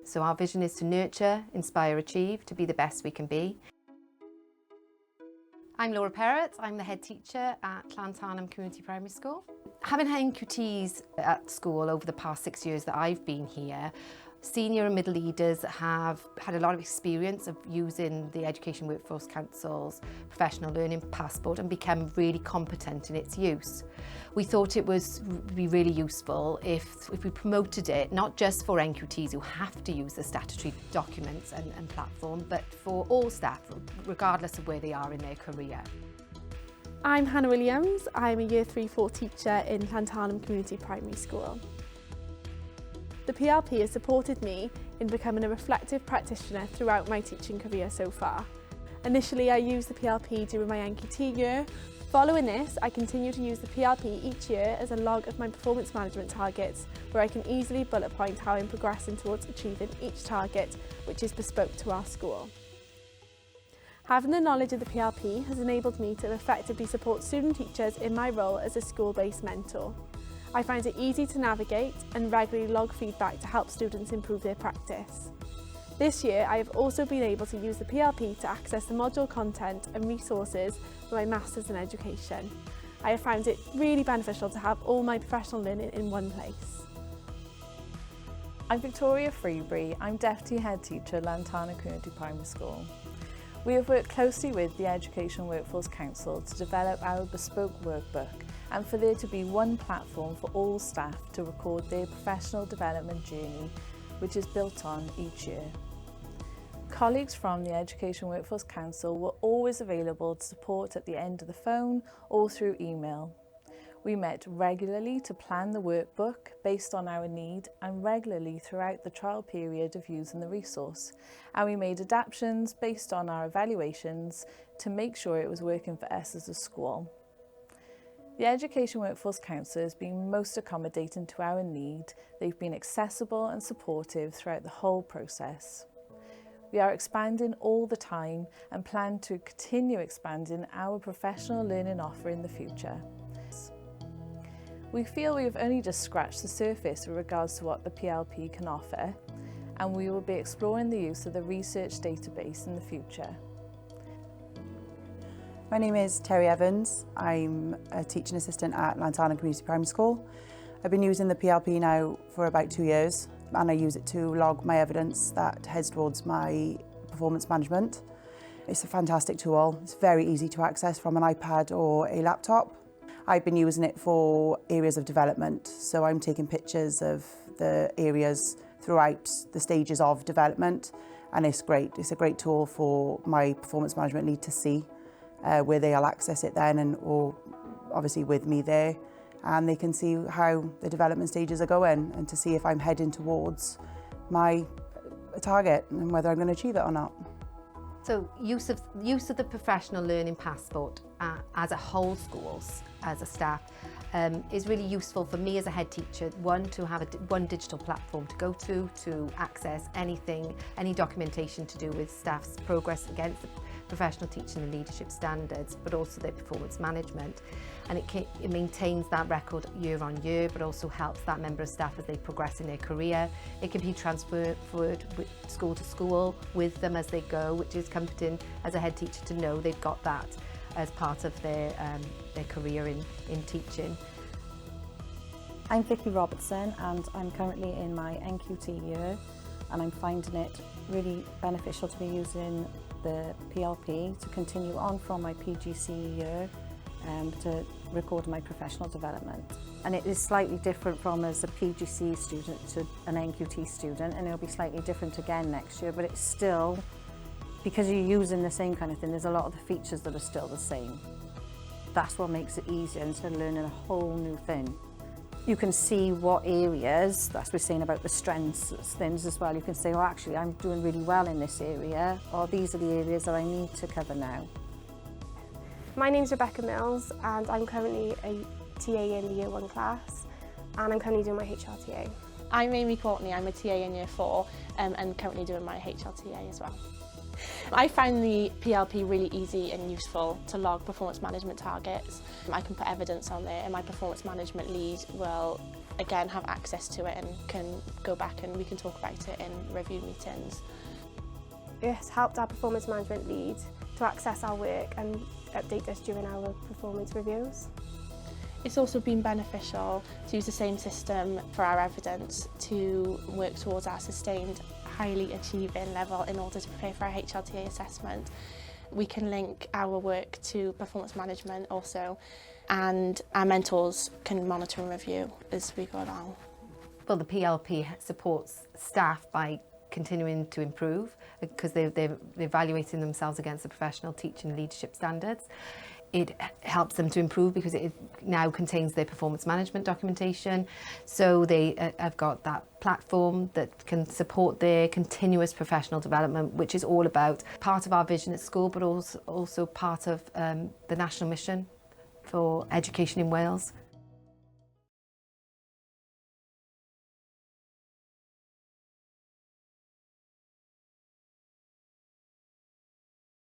So our vision is to nurture, inspire, achieve, to be the best we can be. I'm Laura Perrott, I'm the head teacher at Llantarnam Community Primary School. Having had NQTs at school over the past 6 years that I've been here, senior and middle leaders have had a lot of experience of using the Education Workforce Council's professional learning passport and become really competent in its use. We thought it would be really useful if we promoted it, not just for NQTs who have to use the statutory documents and platform, but for all staff, regardless of where they are in their career. I'm Hannah Williams. I'm a Year 3-4 teacher in Llantarnam Community Primary School. The PLP has supported me in becoming a reflective practitioner throughout my teaching career so far. Initially, I used the PLP during my NQT year. Following this, I continue to use the PLP each year as a log of my performance management targets, where I can easily bullet point how I'm progressing towards achieving each target, which is bespoke to our school. Having the knowledge of the PLP has enabled me to effectively support student teachers in my role as a school-based mentor. I find it easy to navigate and regularly log feedback to help students improve their practice. This year, I have also been able to use the PLP to access the module content and resources for my Masters in Education. I have found it really beneficial to have all my professional learning in one place. I'm Victoria Freebury. I'm Deputy Head Teacher at Llantarnam Community Primary School. We have worked closely with the Education Workforce Council to develop our bespoke workbook and for there to be one platform for all staff to record their professional development journey, which is built on each year. Colleagues from the Education Workforce Council were always available to support at the end of the phone or through email. We met regularly to plan the workbook based on our need and regularly throughout the trial period of using the resource. And we made adaptations based on our evaluations to make sure it was working for us as a school. The Education Workforce Council has been most accommodating to our need. They've been accessible and supportive throughout the whole process. We are expanding all the time and plan to continue expanding our professional learning offer in the future. We feel we have only just scratched the surface with regards to what the PLP can offer, and we will be exploring the use of the research database in the future. My name is Terry Evans. I'm a teaching assistant at Llantarnam Community Primary School. I've been using the PLP now for about 2 years, and I use it to log my evidence that heads towards my performance management. It's a fantastic tool. It's very easy to access from an iPad or a laptop. I've been using it for areas of development, so I'm taking pictures of the areas throughout the stages of development, and it's great. It's a great tool for my performance management lead to see where they'll access it then, or obviously with me there, and they can see how the development stages are going and to see if I'm heading towards my target and whether I'm going to achieve it or not. So use of the professional learning passport as a whole schools, as a staff, is really useful for me as a head teacher. One, to have one digital platform to go to access anything, any documentation to do with staff's progress against the professional teaching and leadership standards, but also their performance management. And it maintains that record year on year, but also helps that member of staff as they progress in their career. It can be transferred school to school with them as they go, which is comforting as a head teacher to know they've got that as part of their career in teaching. I'm Vicky Robertson and I'm currently in my NQT year, and I'm finding it really beneficial to be using the PLP to continue on from my PGC year to record my professional development. And it is slightly different from as a PGC student to an NQT student, and it'll be slightly different again next year, but it's still, because you're using the same kind of thing, there's a lot of the features that are still the same. That's what makes it easier instead of learning a whole new thing. You can see what areas, that's what we're saying about the strengths things as well. You can say, oh, actually, I'm doing really well in this area, or these are the areas that I need to cover now. My name's Rebecca Mills and I'm currently a TA in the Year 1 class, and I'm currently doing my HRTA. I'm Amy Courtney, I'm a TA in Year 4 and currently doing my HRTA as well. I found the PLP really easy and useful to log performance management targets. I can put evidence on there and my performance management lead will again have access to it and can go back and we can talk about it in review meetings. It's helped our performance management lead to access our work and update us during our performance reviews. It's also been beneficial to use the same system for our evidence to work towards our sustained highly achieving level in order to prepare for our HLTA assessment. We can link our work to performance management also, and our mentors can monitor and review as we go along. Well, the PLP supports staff by continuing to improve because they're evaluating themselves against the professional teaching and leadership standards. It helps them to improve because it now contains their performance management documentation. So they have got that platform that can support their continuous professional development, which is all about part of our vision at school, but also part of the national mission for education in Wales.